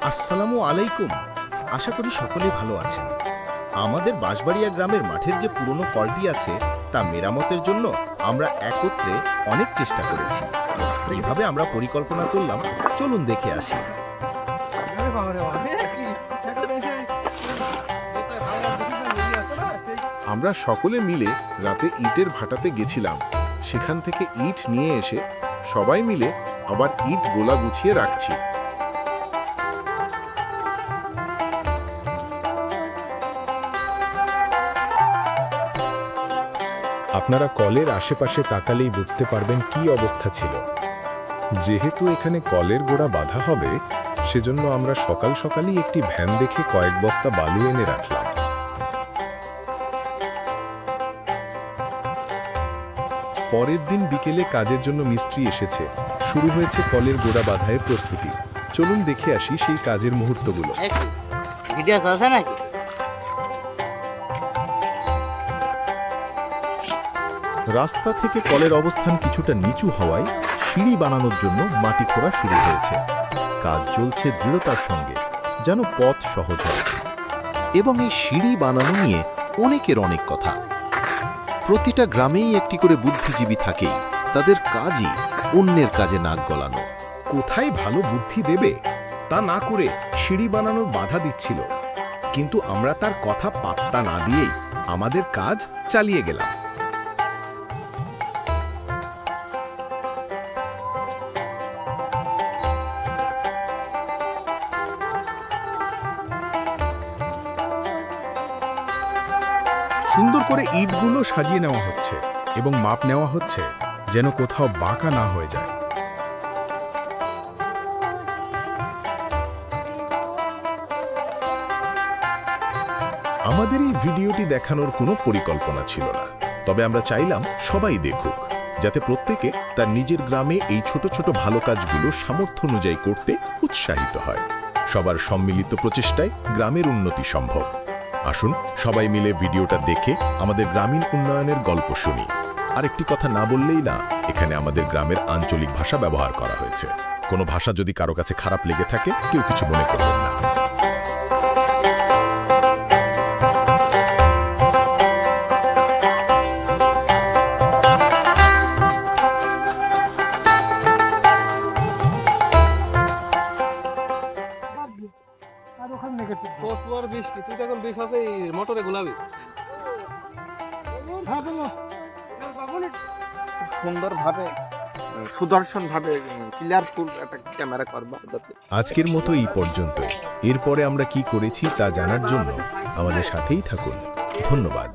আসসালামু আলাইকুম। আশা করি সকলেই ভালো আছেন। আমাদের বাঁশবাড়িয়া গ্রামের মাঠের যে পুরনো কলটি আছে তা মেরামতের জন্য আমরা একত্রে অনেক চেষ্টা করেছি। কিভাবে আমরা পরিকল্পনা করলাম চলুন দেখে আসি। আমরা সকলে মিলে রাতে ইটের ভাটাতে গেছিলাম। সেখান থেকে ইট নিয়ে এসে সবাই মিলে আবার ইট গোলা গুছিয়ে রাখছি। আপনারা কলের আশেপাশে তাকালেই বুঝতে পারবেন কি অবস্থা ছিল। যেহেতু এখানে কলের গোড়া বাঁধা হবে, সেজন্য আমরা সকাল সকালই একটি ভ্যান দেখে কয়েক বস্তা বালু এনে রাখলাম। পরের দিন বিকেলে কাজের জন্য মিস্ত্রি এসেছে। শুরু হয়েছে কলের গোড়া বাঁধায়ের প্রস্তুতি। চলুন দেখে আসি সেই কাজের মুহূর্তগুলো। রাস্তা থেকে কলের অবস্থান কিছুটা নিচু হওয়ায় সিঁড়ি বানানোর জন্য মাটি খোঁড়া শুরু হয়েছে। কাজ চলছে দৃঢ়তার সঙ্গে, যেন পথ সহজ হয়। এবং এই সিঁড়ি বানানো নিয়ে অনেকের অনেক কথা। প্রতিটা গ্রামেই একটি করে বুদ্ধিজীবী থাকেই, তাদের কাজই অন্যের কাজে নাক গলানো। কোথায় ভালো বুদ্ধি দেবে তা না করে সিঁড়ি বানানোর বাধা দিচ্ছিল, কিন্তু আমরা তার কথা পাত্তা না দিয়েই আমাদের কাজ চালিয়ে গেলাম। সুন্দর করে ইটগুলো সাজিয়ে নেওয়া হচ্ছে এবং মাপ নেওয়া হচ্ছে যেন কোথাও বাঁকা না হয়ে যায়। আমাদের এই ভিডিওটি দেখানোর কোনো পরিকল্পনা ছিল না, তবে আমরা চাইলাম সবাই দেখুক, যাতে প্রত্যেকে তার নিজের গ্রামে এই ছোট ছোট ভালো কাজগুলো সামর্থ্য অনুযায়ী করতে উৎসাহিত হয়। সবার সম্মিলিত প্রচেষ্টায় গ্রামের উন্নতি সম্ভব। আসুন সবাই মিলে ভিডিওটা দেখে আমাদের গ্রামীণ উন্নয়নের গল্প শুনি। আরেকটি কথা না বললেই না, এখানে আমাদের গ্রামের আঞ্চলিক ভাষা ব্যবহার করা হয়েছে। কোনো ভাষা যদি কারো কাছে খারাপ লেগে থাকে, কেউ কিছু মনে করবেন না। সুন্দরভাবে সুদর্শনভাবে ক্লিয়ারফুল একটা ক্যামেরা করবা। আজকের মতো এই পর্যন্তই। এরপরে আমরা কি করেছি তা জানার জন্য আমাদের সাথেই থাকুন। ধন্যবাদ।